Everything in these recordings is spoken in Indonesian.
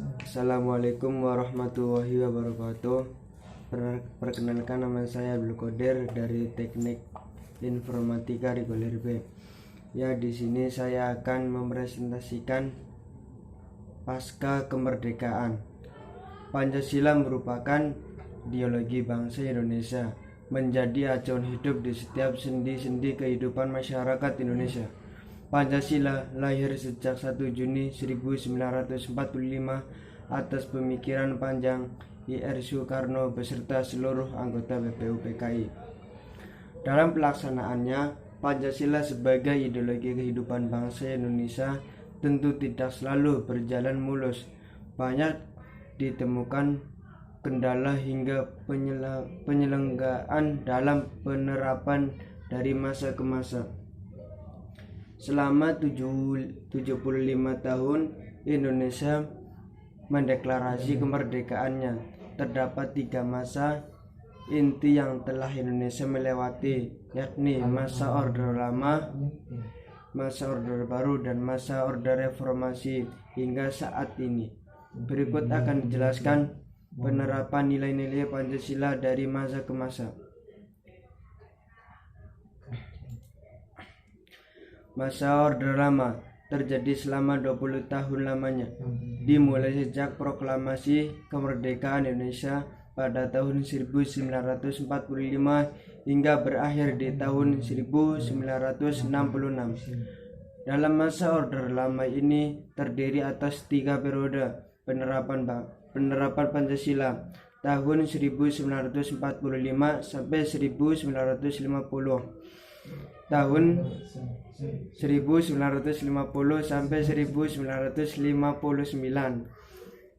Assalamualaikum warahmatullahi wabarakatuh. Perkenalkan, nama saya Abdul Qadir dari Teknik Informatika Reguler B. Ya, di sini saya akan mempresentasikan pasca kemerdekaan. Pancasila merupakan ideologi bangsa Indonesia, menjadi acuan hidup di setiap sendi-sendi kehidupan masyarakat Indonesia. Pancasila lahir sejak 1 Juni 1945 atas pemikiran panjang I.R. Soekarno beserta seluruh anggota BPUPKI. Dalam pelaksanaannya, Pancasila sebagai ideologi kehidupan bangsa Indonesia tentu tidak selalu berjalan mulus. Banyak ditemukan kendala hingga penyelenggaraan dalam penerapan dari masa ke masa. Selama 75 tahun Indonesia mendeklarasi kemerdekaannya, terdapat 3 masa inti yang telah Indonesia melewati, yakni masa Orde Lama, masa Orde Baru, dan masa Orde Reformasi hingga saat ini. Berikut akan dijelaskan penerapan nilai-nilai Pancasila dari masa ke masa. Masa Orde Lama terjadi selama 20 tahun lamanya, dimulai sejak proklamasi kemerdekaan Indonesia pada tahun 1945 hingga berakhir di tahun 1966. Dalam masa Orde Lama ini terdiri atas 3 periode penerapan Pancasila tahun 1945 sampai 1950. Tahun 1950 sampai 1959.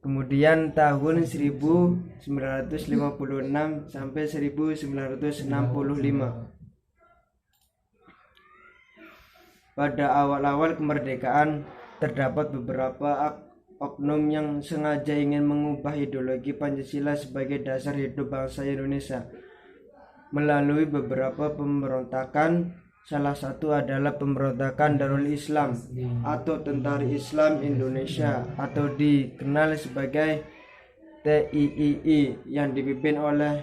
Kemudian tahun 1956 sampai 1965. Pada awal-awal kemerdekaan terdapat beberapa oknum yang sengaja ingin mengubah ideologi Pancasila sebagai dasar hidup bangsa Indonesia melalui beberapa pemberontakan. Salah satu adalah pemberontakan Darul Islam atau Tentara Islam Indonesia atau dikenal sebagai TIII yang dipimpin oleh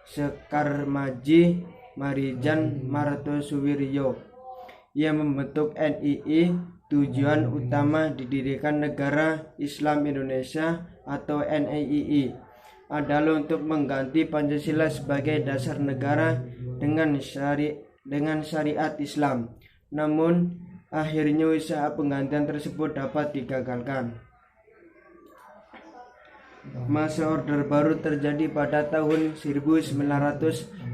Sekar Maji Marijan Martosuwiryo. Ia membentuk NII. Tujuan utama didirikan Negara Islam Indonesia atau NII adalah untuk mengganti Pancasila sebagai dasar negara dengan syariat Islam. Namun akhirnya usaha penggantian tersebut dapat digagalkan. Masa Orde Baru terjadi pada tahun 1955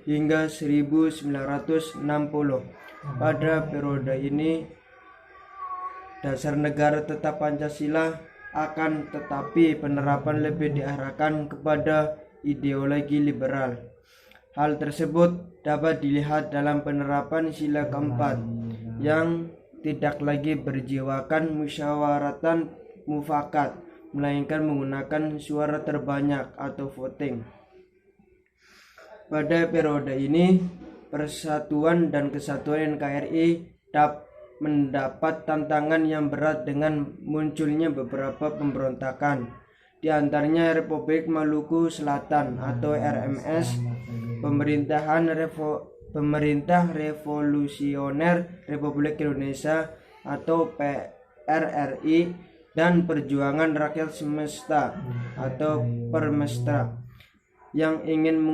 hingga 1960. Pada periode ini dasar negara tetap Pancasila, akan tetapi penerapan lebih diarahkan kepada ideologi liberal. Hal tersebut dapat dilihat dalam penerapan sila keempat yang tidak lagi berjiwakan musyawaratan mufakat, melainkan menggunakan suara terbanyak atau voting. Pada periode ini, Persatuan dan Kesatuan NKRI mendapat tantangan yang berat dengan munculnya beberapa pemberontakan, di antaranya Republik Maluku Selatan atau RMS, Pemerintah Revolusioner Republik Indonesia atau PRRI, dan Perjuangan Rakyat Semesta atau Permestra yang ingin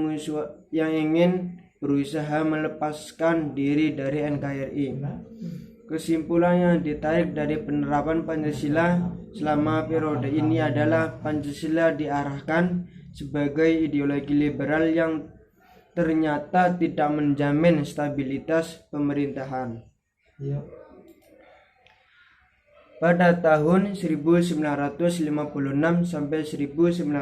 berusaha melepaskan diri dari NKRI. Kesimpulan yang ditarik dari penerapan Pancasila selama periode ini adalah Pancasila diarahkan sebagai ideologi liberal yang ternyata tidak menjamin stabilitas pemerintahan. Pada tahun 1956 sampai 1965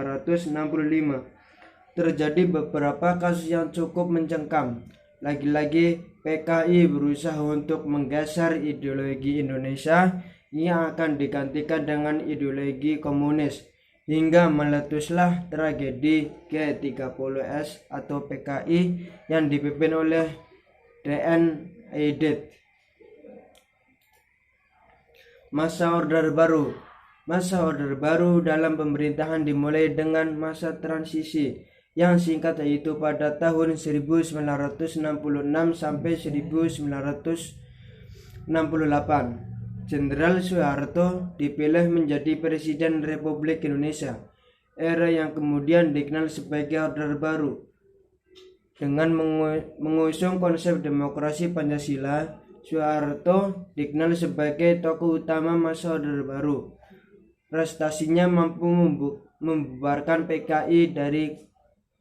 terjadi beberapa kasus yang cukup mencengkam. Lagi-lagi PKI berusaha untuk menggeser ideologi Indonesia yang akan digantikan dengan ideologi komunis, hingga meletuslah tragedi G30S atau PKI yang dipimpin oleh D.N. Aidit. Masa Orde Baru Masa Orde Baru dalam pemerintahan dimulai dengan masa transisi yang singkat, yaitu pada tahun 1966 sampai 1968. Jenderal Soeharto dipilih menjadi Presiden Republik Indonesia, era yang kemudian dikenal sebagai Orde Baru. Dengan mengusung konsep demokrasi Pancasila, Soeharto dikenal sebagai tokoh utama masa Orde Baru. Prestasinya mampu membubarkan PKI dari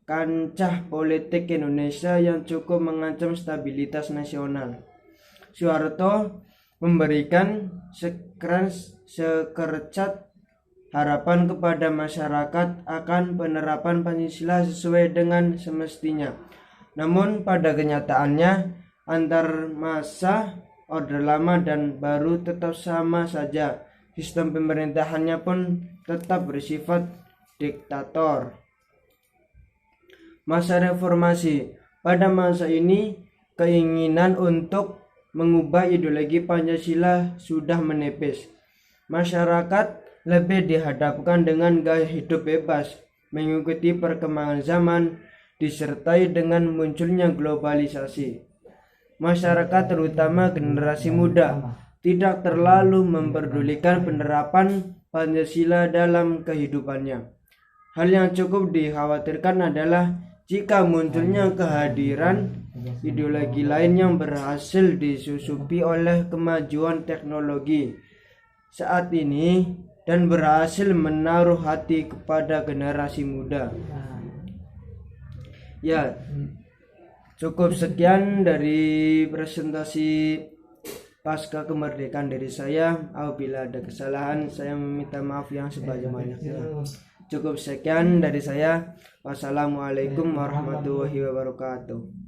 kancah politik Indonesia yang cukup mengancam stabilitas nasional. Soeharto memberikan sekercat harapan kepada masyarakat akan penerapan Pancasila sesuai dengan semestinya. Namun pada kenyataannya antar masa Orde Lama dan Baru tetap sama saja. Sistem pemerintahannya pun tetap bersifat diktator. Masa reformasi. Pada masa ini keinginan untuk mengubah ideologi Pancasila sudah menipis. Masyarakat lebih dihadapkan dengan gaya hidup bebas, mengikuti perkembangan zaman, disertai dengan munculnya globalisasi. Masyarakat, terutama generasi muda, tidak terlalu memperdulikan penerapan Pancasila dalam kehidupannya. Hal yang cukup dikhawatirkan adalah jika munculnya kehadiran ideologi lain yang berhasil disusupi oleh kemajuan teknologi saat ini dan berhasil menaruh hati kepada generasi muda. Ya, cukup sekian dari presentasi pasca kemerdekaan dari saya. Apabila ada kesalahan, saya meminta maaf yang sebanyak-banyaknya. Cukup sekian dari saya. Wassalamualaikum warahmatullahi wabarakatuh.